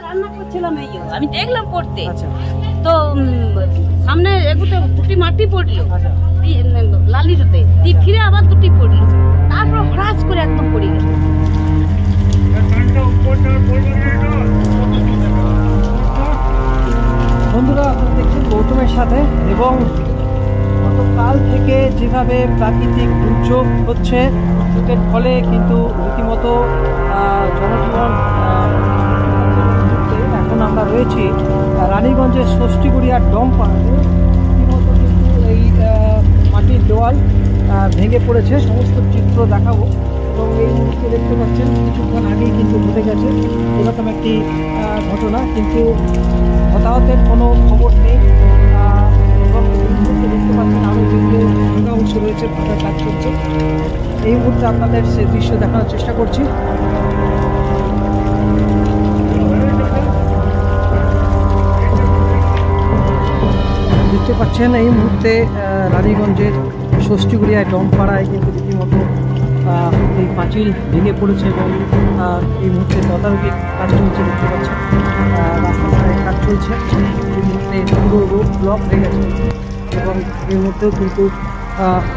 রান্না করছিলাম, আমি দেখলাম পড়তে। তো সামনে এগুতে দুটি মাটি পড়লো লালিটাতে, ফিরে আবার দুটি পড়লো, তারপর হঠাৎ করে একদম পড়ে গেল। বন্ধুরা, আপনারা দেখছেন গৌতমের সাথে। এবং গতকাল থেকে যেভাবে প্রাকৃতিক দুর্যোগ হচ্ছে, এর ফলে কিন্তু রীতিমতো জনজীবন, এখন আমরা রয়েছি রানীগঞ্জের ষষ্ঠীগুড়িয়ার ডমপাড়াতে। রীতিমতো কিন্তু এই মাটির দেওয়াল ভেঙে পড়েছে, সমস্ত চিত্র দেখাবো। এবং এই মুহূর্তে দেখতে পাচ্ছেন কিছুক্ষণ আগেই কিন্তু ঘটে গেছে এরকম একটি ঘটনা, কিন্তু হতাহতের কোনো খবর নেই। এবং এই মুহূর্তে দেখতে পাচ্ছেন আরও যেগুলো ভাঙা অংশ রয়েছে, ভাঙার কাজ চলছে। এই মুহূর্তে আপনাদের সে দৃশ্য দেখানোর চেষ্টা করছি। দেখতে পাচ্ছেন এই মুহূর্তে রানীগঞ্জের ষষ্ঠীগুড়িয়ায় ডমপাড়ায় কিন্তু রীতিমতো এই পাঁচিল ভেঙে পড়েছে এবং এই মুহূর্তে তদারকি কাজ চলছে। দেখতে পাচ্ছেন রাস্তা ধারে কাজ চলছে। এই মুহূর্তে পুরো রোড ব্লক হয়ে গেছে এবং এর মধ্যেও কিন্তু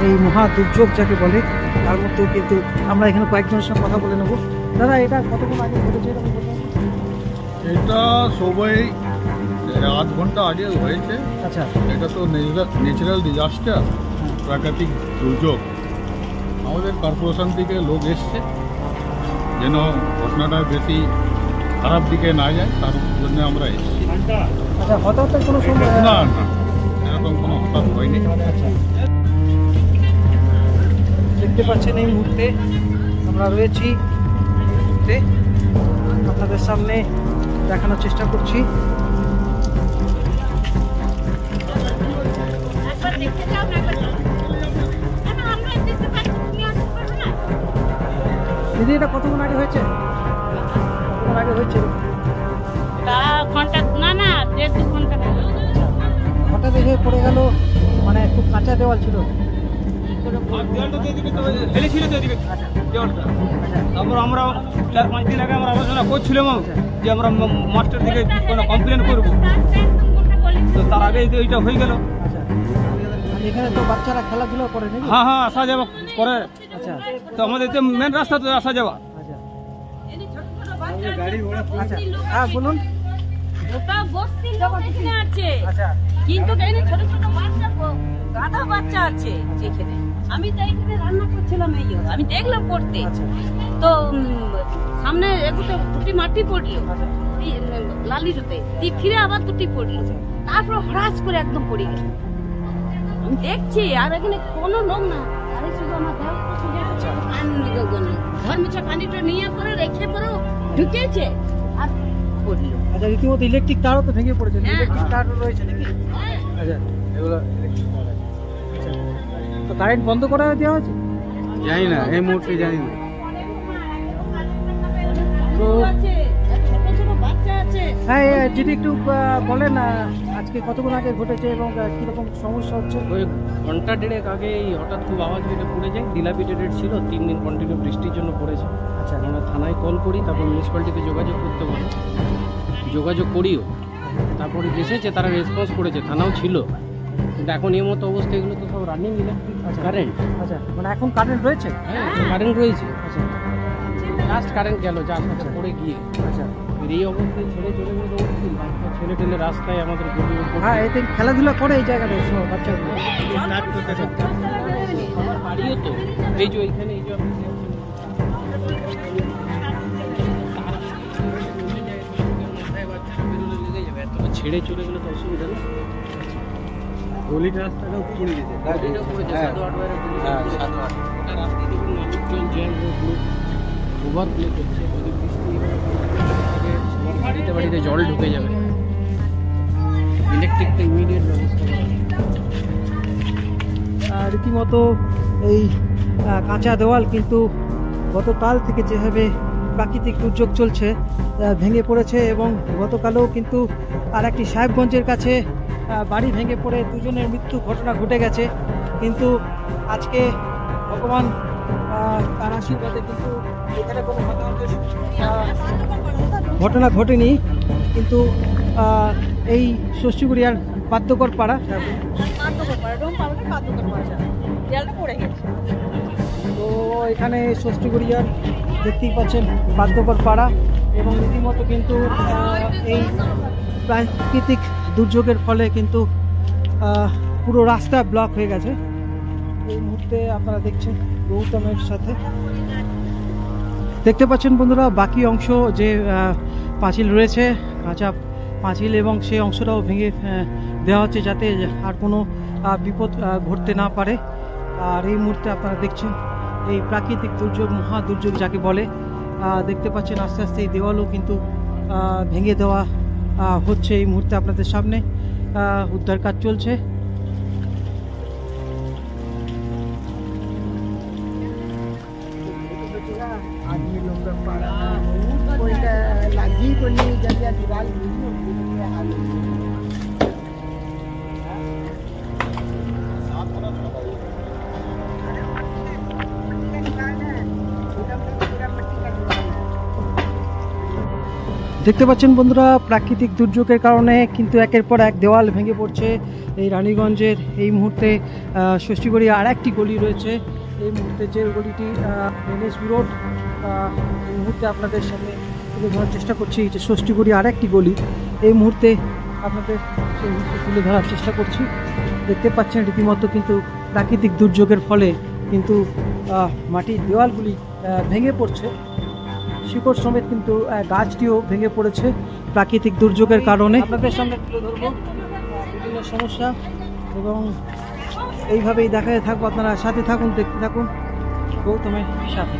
এই মহা দুর্যোগ যাকে বলে, তার মধ্যেও কিন্তু আমরা এখানে কয়েকজনের সঙ্গে কথা বলে নেব। দাদা, এটা কতক্ষণ আগে ঘটেছে? এটা সবাই আধ ঘন্টা আগে হয়েছে। আচ্ছা, এটা তো ন্যাচারাল ডিজাস্টার, প্রাকৃতিক দুর্যোগ। আমাদের কর্পোরেশন থেকে লোক এসছে যেন ঘটনাটা বেশি খারাপ দিকে না যায়, তার জন্য আমরা এসেছি। আচ্ছা, হঠাৎ কোনো সময় না না, এরকম কোনো হঠাৎ হয়নি। আচ্ছা, দেখতে পাচ্ছেন এই মুহূর্তে আমরা রয়েছি, আপনাদের সামনে দেখানোর চেষ্টা করছি। দিদি, এটা কতক্ষণ আগে হয়েছে? কতক্ষণ আগে হয়েছে? হঠাৎ এসে পড়ে গেল, মানে খুব কাঁচা দেওয়াল ছিল। তারপর আমরা 4-5 দিন আগে আমরা আলোচনা করছিলাম যে আমরা মাস্টার থেকে কোনো কমপ্লেন করবো, তো তার আগে এইটা হয়ে গেল। আচ্ছা, এখানে তো বাচ্চারা খেলাধুলা করে নাকি? হ্যাঁ হ্যাঁ, আসা যাওয়া করে। আচ্ছা, তো আমাদের তো মেন রাস্তা তো আসা যাওয়া। আচ্ছা, আচ্ছা, হ্যাঁ বলুন। ওটা বস্তির লোক এখানে আছে, আচ্ছা, কিন্তু এখানে ছোট ছোট বাচ্চা, গাধা বাচ্চা আছে এখানে। আমি তো এখানে রান্না করছিলাম, আমি দেখলাম পড়তে। আচ্ছা, তো সামনে এগুতে দুটি মাটি পড়লো আচ্ছা, লালিটাতে, ফিরে আবার দুটি পড়লো, তারপর হঠাৎ করে একদম পড়ে গেল। আমি দেখছি, আর এখানে কোনো লোক না, আরে শুধু আমার ঘর মিছা পানিটা নিয়ে পরে রেখে পরে ঢুকেছে আর পড়লো। আচ্ছা, রীতিমতো ইলেকট্রিক তারও তো ভেঙে পড়েছে, ইলেকট্রিক তার রয়েছে নাকি? আচ্ছা, এগুলো ইলেকট্রিক তার। আচ্ছা, তো কারেন্ট বন্ধ করে দেওয়া হয়েছে? জানি না, এই মুহূর্তে জানি না। তো ছোট ছোট বাচ্চা আছে। হ্যাঁ, যদি একটু বলেন আজকে কতক্ষণ আগে ঘটেছে এবং কিরকম সমস্যা হচ্ছে? ওই ঘন্টা দেড়েক আগে হঠাৎ খুব আওয়াজ বেড়ে পড়ে যায়। ডিলাপিটেটেড ছিল, 3 দিন কন্টিনিউ বৃষ্টির জন্য পড়েছে। আচ্ছা, আমরা থানায় কল করি, তারপর মিউনিসিপ্যালিটিতে যোগাযোগ করতে বলি, যোগাযোগ করিও, তারপরে এসেছে, তারা রেসপন্স করেছে, থানাও ছিল। কিন্তু এখন এই মতো অবস্থা, এগুলো তো সব রানিং ইলেকট্রিক কারেন্ট। আচ্ছা, মানে এখন কারেন্ট রয়েছে? হ্যাঁ, কারেন্ট রয়েছে। আচ্ছা, লাস্ট কারেন্ট গেল যা পড়ে গিয়ে। আচ্ছা, এই অবস্থায় ছেলে চলে গেলে তো বাচ্চা ছেলে টেলে রাস্তায় আমাদের গড়িয়ে হ্যাঁ, এতে খেলাধুলা করে এই জায়গাতে বাচ্চাগুলো। আমার বাড়িও তো এই যে ওইখানে, এই যে ছেড়ে চলে গেলে তো অসুবিধা নেই। গলির রাস্তাটাও পড়ে গেছে, ওটা রাস্তায় দেখুন মানুষজন জ্যাম ওভারপ্লে করছে। যদি বৃষ্টি সবার বাড়িতে বাড়িতে জল ঢুকে যাবে, ইলেকট্রিকটা ইমিডিয়েট ব্যবস্থা করা। রীতিমতো এই কাঁচা দেওয়াল কিন্তু গতকাল থেকে যেভাবে প্রাকৃতিক দুর্যোগ চলছে ভেঙে পড়েছে। এবং গতকালও কিন্তু আর একটি সাহেবগঞ্জের কাছে বাড়ি ভেঙে পড়ে দুজনের মৃত্যু ঘটনা ঘটে গেছে। কিন্তু আজকে ভগবান তার আশীর্বাদে কিন্তু এখানে কোনো হতাহতের ঘটনা ঘটেনি, কিন্তু এই ষষ্ঠীকুড়িয়ার বাদ্যকর পাড়া, তো এখানে ষষ্ঠীকুড়িয়ার দেখতেই পাচ্ছেন বাদ্যকর পাড়া, এবং রীতিমতো কিন্তু এই প্রাকৃতিক দুর্যোগের ফলে কিন্তু পুরো রাস্তা ব্লক হয়ে গেছে। এই মুহূর্তে আপনারা দেখছেন গৌতমের সাথে দেখতে পাচ্ছেন বন্ধুরা বাকি অংশ যে পাঁচিল রয়েছে, কাঁচা পাঁচিল, এবং সেই অংশটাও ভেঙে দেওয়া হচ্ছে যাতে আর কোনো বিপদ ঘটতে না পারে। আর এই মুহূর্তে আপনারা দেখছেন এই প্রাকৃতিক দুর্যোগ, মহা দুর্যোগ যাকে বলে, দেখতে পাচ্ছেন আস্তে আস্তে এই দেওয়ালও কিন্তু ভেঙে দেওয়া হচ্ছে। এই মুহূর্তে আপনাদের সামনে উদ্ধার কাজ চলছে। দেখতে পাচ্ছেন বন্ধুরা প্রাকৃতিক দুর্যোগের কারণে কিন্তু একের পর এক দেওয়াল ভেঙে পড়ছে এই রানীগঞ্জের। এই মুহূর্তে ষষ্ঠীকুড়িয়া আর একটি গলি রয়েছে, এই মুহূর্তে যে গলিটি এনএসবি রোড, এই মুহূর্তে আপনাদের সামনে তুলে ধরার চেষ্টা করছি যে ষষ্ঠীকুড়িয়া আর একটি গলি, এই মুহূর্তে আপনাদের সেই মুহূর্তে তুলে ধরার চেষ্টা করছি। দেখতে পাচ্ছেন রীতিমতো কিন্তু প্রাকৃতিক দুর্যোগের ফলে কিন্তু মাটির দেওয়ালগুলি ভেঙে পড়ছে, শিকড় সমেত কিন্তু গাছটিও ভেঙে পড়েছে প্রাকৃতিক দুর্যোগের কারণে। আপনাদের সামনে তুলে ধরবো বিভিন্ন সমস্যা, এবং এইভাবেই দেখাতে থাকবো। আপনারা সাথে থাকুন, দেখতে থাকুন গৌতমের সাথে।